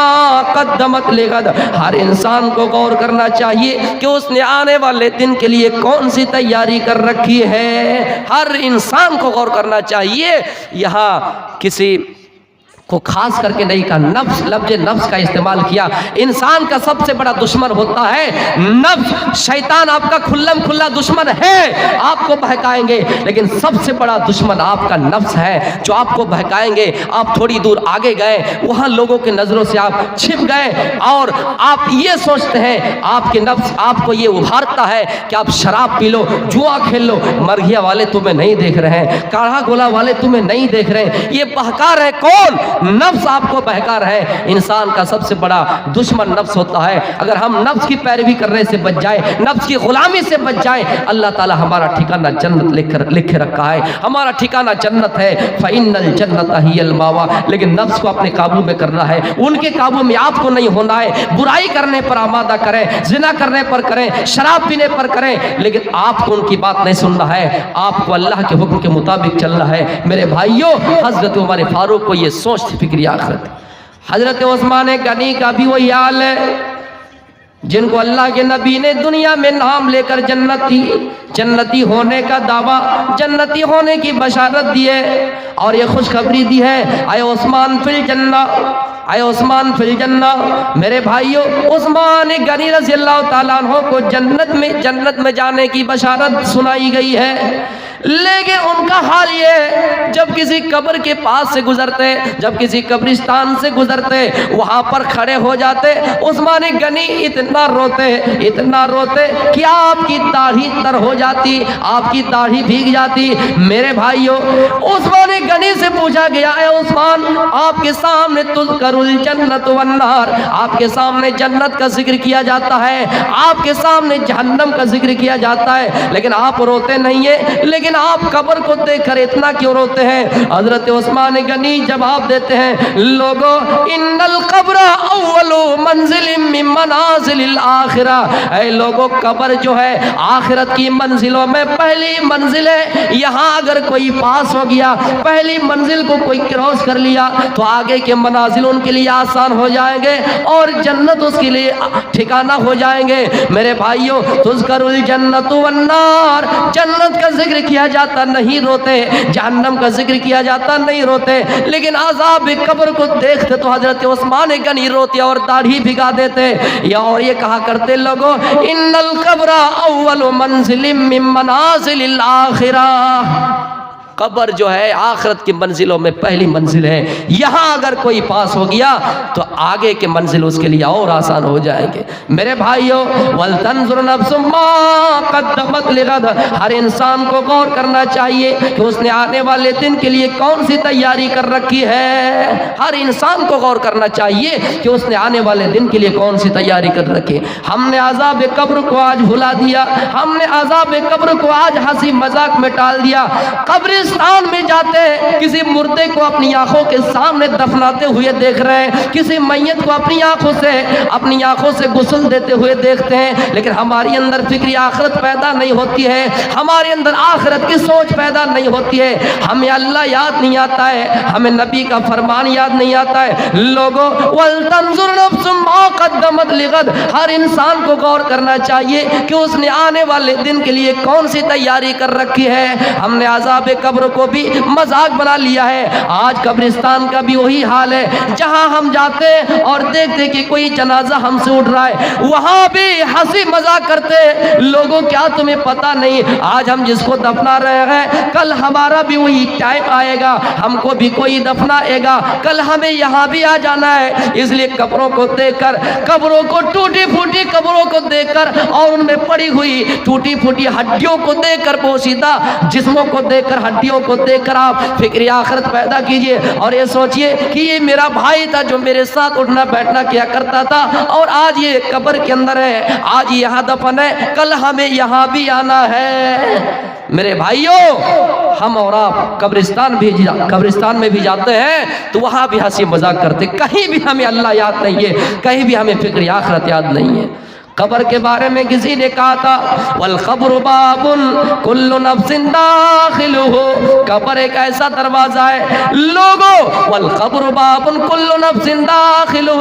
क़द्दमत लिग़द, हर इंसान को गौर करना चाहिए कि उसने आने वाले दिन के लिए कौन सी तैयारी कर रखी है। हर इंसान को गौर करना चाहिए। यहाँ किसी को खास करके नहीं कहा, लफ्ज़ नफ्स का इस्तेमाल किया। इंसान का सबसे बड़ा दुश्मन होता है नफ्स। शैतान आपका खुल्लम खुल्ला दुश्मन है, आपको बहकाएंगे, लेकिन सबसे बड़ा दुश्मन आपका नफ्स है जो आपको बहकाएंगे। आप थोड़ी दूर आगे गए, वहाँ लोगों के नज़रों से आप छिप गए और आप ये सोचते हैं, आपके नफ्स आपको ये उभारता है कि आप शराब पी लो, जुआ खेल लो। मरघिया वाले तुम्हें नहीं देख रहे हैं, काढ़ा गोला वाले तुम्हें नहीं देख रहे हैं। ये बहका रहे कौन? नफ्स आपको बहका रहा है। इंसान का सबसे बड़ा दुश्मन नफ्स होता है। अगर हम नफ्स की पैरवी करने से बच जाए, नफ्स की गुलामी से बच जाए, अल्लाह ताला हमारा ठिकाना जन्नत लिख रखा है। हमारा ठिकाना जन्नत है। फ़इन्नल जन्नत हियल मावा। लेकिन नफ्स को अपने काबू में करना है, उनके काबू में आपको नहीं होना है। बुराई करने पर आमादा करें, जिना करने पर करें, शराब पीने पर करें, लेकिन आपको उनकी बात नहीं सुनना है, आपको अल्लाह के हुक्म के मुताबिक चलना है। मेरे भाइयों, हज़रत उमर फारूक को ये सोच थी, फिक्र आखिरत। हजरत उस्मान गनी का भी वही हाल है, जिनको अल्लाह के नबी ने दुनिया में नाम लेकर जन्नती होने का दावा, जन्नती होने की बशारत दी है और ये खुशखबरी दी है, आए उस्मान फिल जन्ना, आए उस्मान फिल जन्ना। मेरे भाइयों, उस्मान गनी रज़ी अल्लाह ताला अन्हु को जन्नत में जाने की बशारत सुनाई गई है। लेकिन उनका हाल ये है, जब किसी कब्र के पास से गुजरते, जब किसी कब्रिस्तान से गुजरते, वहां पर खड़े हो जाते, उस्मान गनी इतना रोते कि आपकी दाढ़ी तर हो जाती, आपकी दाढ़ी भीग जाती। मेरे भाइयों, उस्मान गनी से पूछा गया, है उस्मान, आपके सामने तुज़करुल जन्नत वन्नार, आपके सामने जन्नत का जिक्र किया जाता है, आपके सामने जहन्नम का जिक्र किया जाता है, लेकिन आप रोते नहीं है। लेकिन لیکن آپ قبر کو دیکھ کر اتنا کیوں روتے ہیں؟ حضرت عثمان غنی جواب دیتے ہیں لوگو ان القبر اول منزل من منازل الاخرہ، اے لوگو قبر جو ہے آخرت کی منزلوں میں پہلی منزل ہے، یہاں اگر کوئی پاس ہو گیا، پہلی منزل کو کوئی کراس کر لیا تو آگے کے منازل ان کے لیے آسان ہو جائیں گے اور جنت اس کے لیے ٹھکانہ ہو جائیں گے۔ میرے بھائیوں تذکر الجنت والنار، جنت کا ذکر کیا جاتا نہیں روتے، جہنم کا ذکر کیا جاتا نہیں روتے، لیکن عذاب قبر کو دیکھتے تو حضرت عثمان غنی روتے اور داڑھی بھگا دیتے یا اور یہ کہا کرتے لوگوں ان القبر اول منزل من منازل الاخرہ، قبر جو ہے آخرت کی منزلوں میں پہلی منزل ہے، یہاں اگر کوئی پاس ہو گیا تو آگے کے منزل اس کے لیے اور آسان ہو جائیں گے۔ میرے بھائیوں وَلْتَنْظُرْ نَفْسٌ مَا قَدَّمَتْ لِغَدٍ، ہر انسان کو غور کرنا چاہیے کہ اس نے آنے والے دن کے لیے کون سی تیاری کر رکھی ہے۔ ہر انسان کو غور کرنا چاہیے کہ اس نے آنے والے دن کے لیے کون سی تیاری کر رکھی۔ ہم نے عذاب قبر کو آج بھلا دیا، ہم نے عذاب قبر کو آج ہنسی مذاق میں ٹال دیا۔ قبرستان میں جاتے ہیں، کسی مردے کو اپنی آنکھوں کے سامنے دفناتے ہوئے دیکھ رہے ہیں، کسی میت کو اپنی آنکھوں سے غسل دیتے ہوئے دیکھتے ہیں، لیکن ہماری اندر فکری آخرت پیدا نہیں ہوتی ہے، ہمارے اندر آخرت کی سوچ پیدا نہیں ہوتی ہے، ہمیں اللہ یاد نہیں آتا ہے، ہمیں نبی کا فرمان یاد نہیں آتا ہے۔ لوگوں وَلْتَنْظُرْ نَفْسٌ مَا قَدَّمَتْ لِغَدٍ، ہر انسان کو غور کرنا چاہیے کہ اس نے آنے والے دن کے لیے کون سی تیاری کر رکھی ہے۔ ہم نے عذاب قبر کو بھی مذاق بنا لیا ہے، آج قبرستان کا بھی وہی حال ہے، جہاں ہم جاتے اور دیکھتے کہ کوئی جنازہ ہم سے اٹھ رہا ہے وہاں بھی ہنسی مذاق کرتے لوگوں کیا تمہیں پتہ نہیں آج ہم جس کو دفنا رہے ہیں کل ہمارا بھی وہی ٹائم آئے گا، ہم کو بھی کوئی دفنائے گا، کل ہمیں یہاں بھی آ جانا ہے۔ اس لیے قبروں کو دیکھ کر، قبروں کو ٹوٹی پھوٹی قبروں کو دیکھ کر اور ان میں پڑی ہوئی ٹوٹی پھوٹی ہڈیوں کو دیکھ کر، پوشیدہ جسموں کو دیکھ کر، ہڈیوں کو دیکھ کر آپ فکری آخرت پیدا کیجئے اور یہ سوچئے کہ یہ میرا بھائی تھا جو میرے ساتھ اٹھنا بیٹھنا کیا کرتا تھا اور آج یہ قبر کے اندر ہے، آج یہاں دفن ہے، کل ہمیں یہاں بھی آنا ہے۔ میرے بھائیوں ہم اور آپ قبرستان میں بھی جاتے ہیں تو وہاں بھی ہنسی مذاق کرتے، کہیں بھی ہمیں اللہ یاد نہیں ہے، کہیں بھی ہمیں فکری آخرت یاد نہیں ہے۔ قبر کے بارے میں کسی نے کہا تھا والقبر باب کل نفس داخلہ، قبر ایک ایسا دروازہ ہے لوگو، والقبر باب کل نفس داخلہ،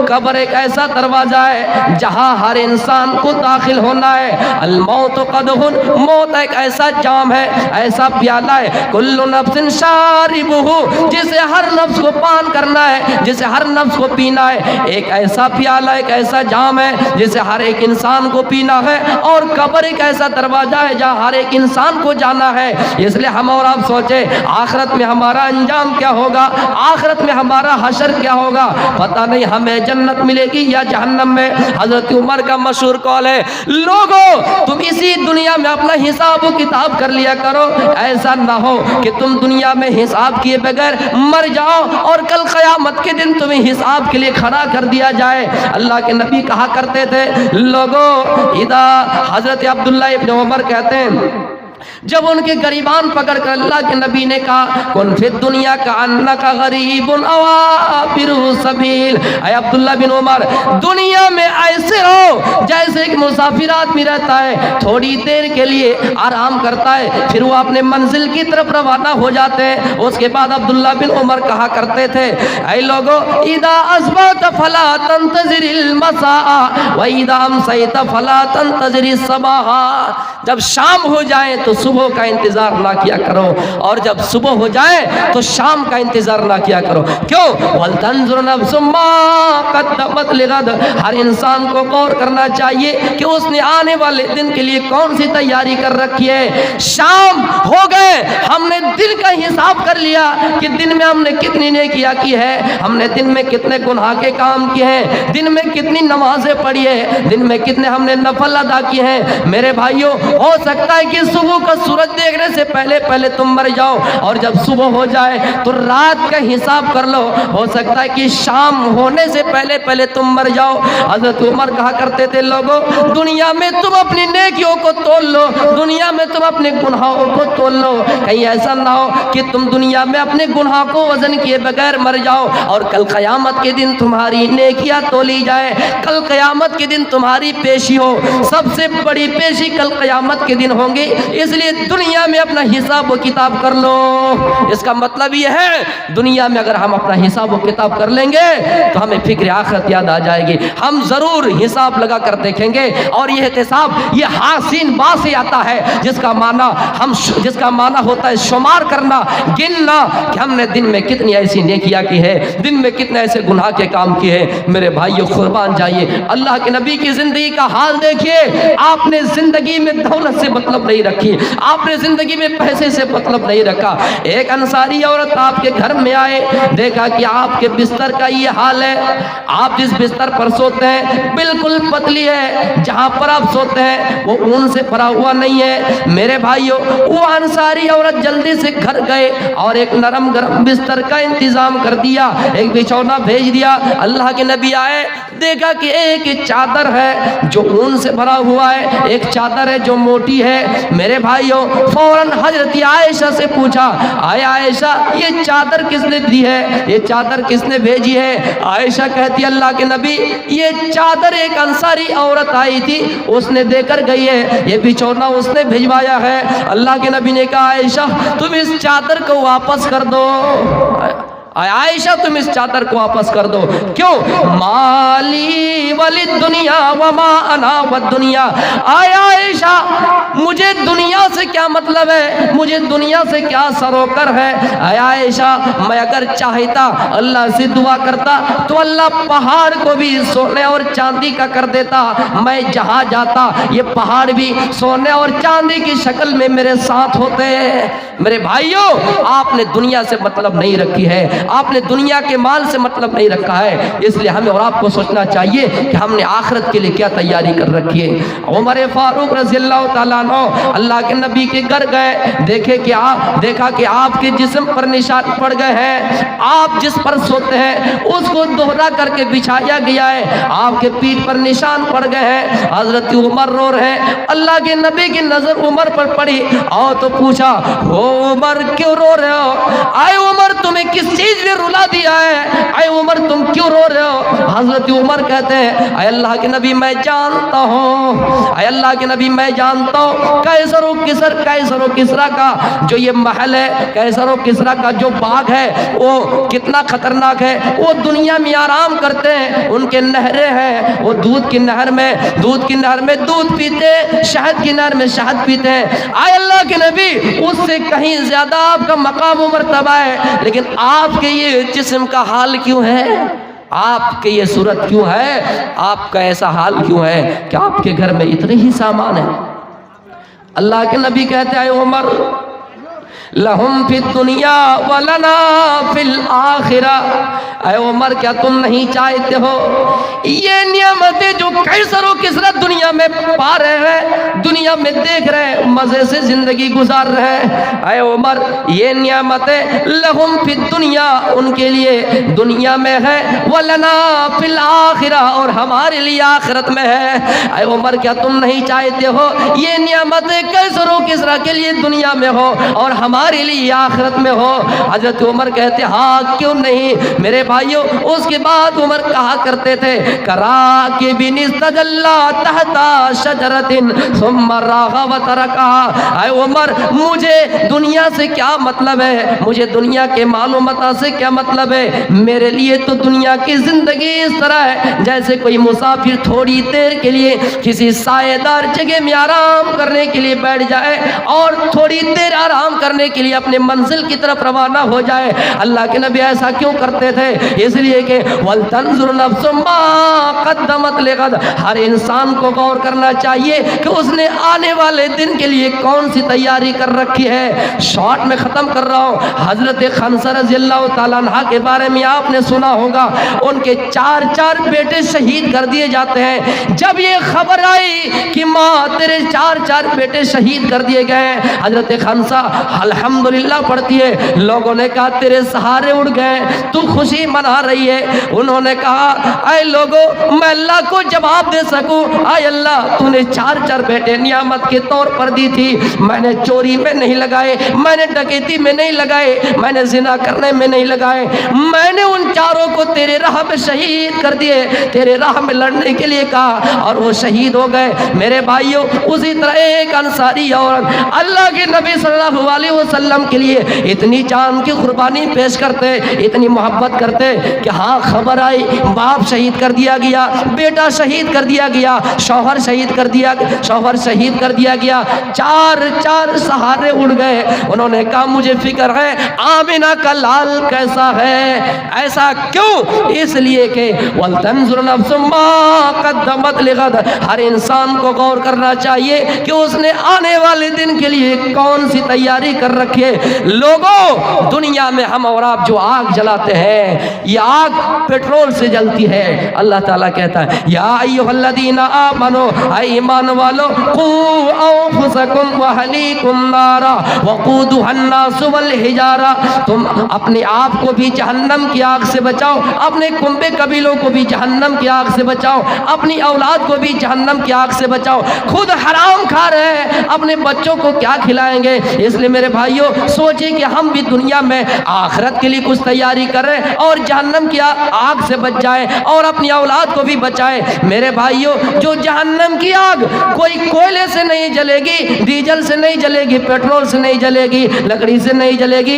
قبر ایک ایسا دروازہ ہے جہاں ہر انسان کو داخل ہونا ہے۔ الموت قدح، موت ایک ایسا جام ہے، ایسا پیالہ ہے، کل نفس شاربہ، جسے ہر نفس کو پان کرنا ہے، جسے ہر نفس کو پینا ہے، ایک ایسا پیالہ ایک ایسا جام ہے جسے ہر ایک انسان کو پینا ہے، اور قبر ایک ایسا دروازہ ہے جہاں ہر ایک انسان کو جانا ہے۔ اس لیے ہم اور آپ سوچیں آخرت میں ہمارا انجام کیا ہوگا، آخرت میں ہمارا حشر کیا ہوگا، پتہ نہیں ہمیں جنت ملے گی یا جہنم میں۔ حضرت عمر کا مشہور قول ہے لوگو تم اسی دنیا میں اپنا حساب و کتاب کر لیا کرو، ایسا نہ ہو کہ تم دنیا میں حساب کیے بغیر مر جاؤ اور کل قیامت کے دن تمہیں حساب کے لیے کھڑا کر دیا جائے۔ اللہ کے نبی کہا کرتے تھے لوگوں اذا، حضرت عبداللہ ابن عمر کہتے ہیں جب ان کے غریبان پکڑ کر اللہ کے نبی نے کہا کن فی الدنیا کأنک غریب او عابر سبیل، اے عبداللہ بن عمر دنیا میں ایسے رہو جیسے ایک مسافر آدمی رہتا ہے، تھوڑی دیر کے لیے آرام کرتا ہے پھر وہ اپنے منزل کی طرف روانہ ہو جاتے ہیں۔ اس کے بعد عبداللہ بن عمر کہا کرتے تھے اے لوگو اذا اصبحت فلا تنتظر المساء واذا امسیت فلا تنتظر الصباح، جب شام ہو جائے تو صبح کا انتظار نہ کیا کرو اور جب صبح ہو جائے تو شام کا انتظار نہ کیا کرو۔ کیوں؟ وَلْتَنْظُرْ نَفْسٌ مَا قَدَّمَتْ لِغَدٍ، ہر انسان کو غور کرنا چاہیے کہ اس نے آنے والے دن کے لیے کون سی تیاری کر رکھی ہے۔ شام ہو گئے، ہم نے دن کا حساب کر لیا کہ دن میں ہم نے کتنی نیکیاں کی ہے، ہم نے دن میں کتنے گناہ کے کام کیے ہیں، دن میں کتنی نمازیں پڑھی ہے، دن میں کتنے ہم نے نفل ادا کیے ہیں۔ میرے بھائیوں ہو سکتا ہے کہ صبح کا سورج دیکھنے سے پہلے تم مر جاؤ اور جب صبح ہو جائے تو رات کا حساب کر لو، ہو سکتا ہے کہ شام ہونے سے پہلے تم مر جاؤ۔ حضرت عمر کہا کرتے تھے لوگوں دنیا میں تم اپنی نیکیوں کو تول لو، دنیا دنیا میں تم اپنے گناہوں کو تول لو، کہیں ایسا نہ ہو کہ تم دنیا میں اپنے گناہ کو وزن کیے بغیر مر جاؤ اور کل قیامت کے دن تمہاری نیکیاں تولی جائے، کل قیامت کے دن تمہاری پیشی ہو۔ سب سے بڑی پیشی کل قیامت کے دن ہوں گی، اس لیے دنیا میں اپنا حساب و کتاب کر لو۔ اس کا مطلب یہ ہے دنیا میں اگر ہم اپنا حساب و کتاب کر لیں گے تو ہمیں فکر آخرت یاد آ جائے گی، ہم ضرور حساب لگا کر دیکھیں گے۔ اور یہ احتساب یہ حاسین با سے آتا ہے جس کا معنی ہوتا ہے شمار کرنا، گننا کہ ہم نے دن میں کتنی ایسی نیکیاں کی ہے، دن میں کتنے ایسے گناہ کے کام کیے ہیں۔ میرے بھائیو قربان جائیے، اللہ کے نبی کی زندگی کا حال دیکھیے۔ آپ نے زندگی میں دولت سے مطلب نہیں رکھی، آپ نے زندگی میں پیسے سے مطلب نہیں رکھا۔ ایک انصاری عورت آپ کے گھر میں آئے، دیکھا کہ آپ کے بستر کا یہ حال ہے، آپ جس بستر پر سوتے ہیں بالکل پتلی ہے، جہاں پر آپ سوتے ہیں وہ اون سے بھرا ہوا نہیں ہے۔ میرے بھائیو وہ انصاری عورت جلدی سے گھر گئے اور ایک نرم گرم بستر کا انتظام کر دیا، ایک بچھونا بھیج دیا۔ اللہ کے نبی آئے، دیکھا کہ ایک چادر ہے جو اون سے بھرا ہوا ہے، ایک چادر ہے جو موٹی ہے۔ میرے بھائیوں فوراً حضرت عائشہ سے پوچھا، آئے عائشہ یہ چادر کس نے دی ہے، یہ چادر کس نے بھیجی ہے؟ عائشہ کہتی اللہ کے نبی یہ چادر ایک انصاری عورت آئی تھی اس نے دے کر گئی ہے، یہ بچھونا اس نے بھیجوایا ہے۔ اللہ کے نبی نے کہا عائشہ تم اس چادر کو واپس کر دو، عائشہ تم اس چادر کو واپس کر دو۔ کیوں؟ مالی ولی دنیا وما انا والدنیا، آئے عائشہ مجھے دنیا سے کیا مطلب ہے، مجھے دنیا سے کیا سروکر ہے۔ آئے عائشہ میں اگر چاہتا اللہ سے دعا کرتا تو اللہ پہاڑ کو بھی سونے اور چاندی کا کر دیتا، میں جہاں جاتا یہ پہاڑ بھی سونے اور چاندی کی شکل میں میرے ساتھ ہوتے۔ میرے بھائیوں آپ نے دنیا سے مطلب نہیں رکھی ہے، آپ نے دنیا کے مال سے مطلب نہیں رکھا ہے، اس لیے ہمیں اور آپ کو سوچنا چاہیے کہ ہم نے آخرت کے لیے کیا تیاری کر رکھی ہے۔ عمر فاروق رضی اللہ تعالیٰ عنہ اللہ کے نبی کے گھر گئے، دیکھا کہ آپ کے جسم پر نشان پڑ گئے ہیں، آپ جس پر سوتے ہیں اس کو دوہرا کر کے بچھایا گیا ہے، آپ کے پیٹھ پر نشان پڑ گئے ہیں۔ حضرت عمر رو رہے ہیں، اللہ کے نبی کی نظر عمر پر پڑی اور تو پوچھا او عمر کیوں رو رہے ہو؟ آئے عمر تمہیں کس چیز نے رلا دیا ہے؟ اے عمر تم کیوں رو رہے ہو؟ حضرت عمر کہتے ہیں اے اللہ کے نبی میں جانتا ہوں، اے اللہ کے نبی میں جانتا ہوں قیصر و کسریٰ کا جو یہ محل ہے، قیصر و کسریٰ کا جو باغ ہے وہ کتنا خطرناک ہے، وہ دنیا میں آرام کرتے ہیں، ان کے نہریں ہیں، وہ دودھ کی نہر میں دودھ پیتے، شہد کی نہر میں شہد پیتے ہیں۔ اے اللہ کے نبی اس سے کہیں زیادہ آپ کا مقام و مرتبہ ہے، لیکن آپ کے یہ جسم کا حال کیوں ہے، آپ کے یہ صورت کیوں ہے، آپ کا ایسا حال کیوں ہے کہ آپ کے گھر میں اتنے ہی سامان ہیں؟ اللہ کے نبی کہتے ہیں عمر لہم فی الدنیا ولنا فی الآخرہ، اے عمر کیا تم نہیں چاہتے ہو یہ نعمتیں جو قیصر و کسریٰ دنیا میں پا رہے ہیں، دنیا میں دیکھ رہے ہیں، مزے سے زندگی گزار رہے ہیں، اے عمر یہ نعمتیں لہم فی الدنیا ان کے لیے دنیا میں ہے، ولنا فی الآخرہ اور ہمارے لیے آخرت میں ہے۔ اے عمر کیا تم نہیں چاہتے ہو یہ نعمتیں قیصر و کسریٰ کے لیے دنیا میں ہو اور ہمارے لیے آخرت میں ہو؟ حضرت عمر کہتے ہاں کیوں نہیں۔ میرے بھائیوں اس کے بعد عمر کہا کرتے تھے کراکبن استجلا تحت شجرۃ ثم راغ وترکها، اے عمر مجھے دنیا سے کیا مطلب ہے، مجھے دنیا کے مال و متاع سے کیا مطلب ہے، میرے لیے تو دنیا کی زندگی اس طرح ہے جیسے کوئی مسافر تھوڑی دیر کے لیے کسی سائے دار جگہ میں آرام کرنے کے لیے بیٹھ جائے اور تھوڑی دیر آرام کرنے کے لیے اپنے منزل کی طرف روانہ ہو جائے۔ اللہ کے نبی ایسا کیوں کرتے تھے؟ اس لیے کہ وَلْتَنْظُرْ نَفْسٌ مَا قَدَّمَتْ لِغَدٍ، ہر انسان کو غور کرنا چاہیے کہ اس نے آنے والے دن کے لیے کون سی تیاری کر رکھی ہے۔ شارٹ میں ختم کر رہا ہوں، حضرت خنسہ رضی اللہ تعالیٰ عنہ کے بارے میں آپ نے سنا ہوگا، ان کے 4 بیٹے شہید کر دیے جاتے ہیں۔ جب یہ خبر آئی کہ ماں تیرے 4 بیٹے شہید کر دیے گئے ہیں، حضرت خنسہ अल्हम्दुलिल्लाह पढ़ती है। लोगों ने कहा तेरे सहारे उड़ गए, तू खुशी मना रही है। उन्होंने कहा ऐ लोगों, मैं अल्लाह को जवाब दे सकूं, ऐ अल्लाह तूने 4 बेटे नियामत के तौर पर दी थी, मैंने चोरी में नहीं लगाए, मैंने डकैती में नहीं लगाए, मैंने जिना करने में नहीं लगाए, मैंने उन 4 को तेरे राह में शहीद कर दिए, तेरे राह में लड़ने के लिए कहा और वो शहीद हो गए। मेरे भाइयों, उसी तरह एक अंसारी औरत अल्लाह के नबी सल्लल्लाहु अलैहि वसल्लम के लिए इतनी जान की कुर्बानी पेश करते, इतनी मोहब्बत करते कि हाँ खबर आई बाप शहीद कर दिया गया, बेटा शहीद कर दिया गया, शौहर शहीद कर दिया गया, 4 सहारे उड़ गए। उन्होंने कहा मुझे फिक्र है आमिना का लाल कैसा है। ऐसा क्यों? इसलिए कि वलतंजुर नफ्सुम मा कद्दमत लिगद, हर इंसान को गौर करना चाहिए कि उसने आने वाले दिन के लिए कौन सी तैयारी कर रखी है। लोगों, दुनिया में हम और आप जो आग जलाते हैं, ये आग पेट्रोल से जलती है। अल्लाह ताला कहता है या अय्युहल्लज़ीना आमनू, ऐ ईमान वालो, कू अंफुसकुम व अहलीकुम नारा वक़ूदुहन नास वल हिजारा, तुम अपने आप को भी जहन्नम की आग से बचाओ, अपने कुंबे कबीलों को भी जहन्नम की आग से बचाओ, अपनी औलाद को भी जहन्नम की आग से बचाओ। खुद हराम खा रहे हैं, अपने बच्चों को क्या खिलाएंगे? इसलिए मेरे भाइयों, सोचिए कि हम भी दुनिया में आखिरत के लिए कुछ तैयारी करें और जहन्नम की आग से बच जाए और अपनी औलाद को भी बचाए। मेरे भाइयों, जो जहन्नम की आग कोई कोयले से नहीं जलेगी, डीजल से नहीं जलेगी, पेट्रोल से नहीं जलेगी, लकड़ी से नहीं जलेगी,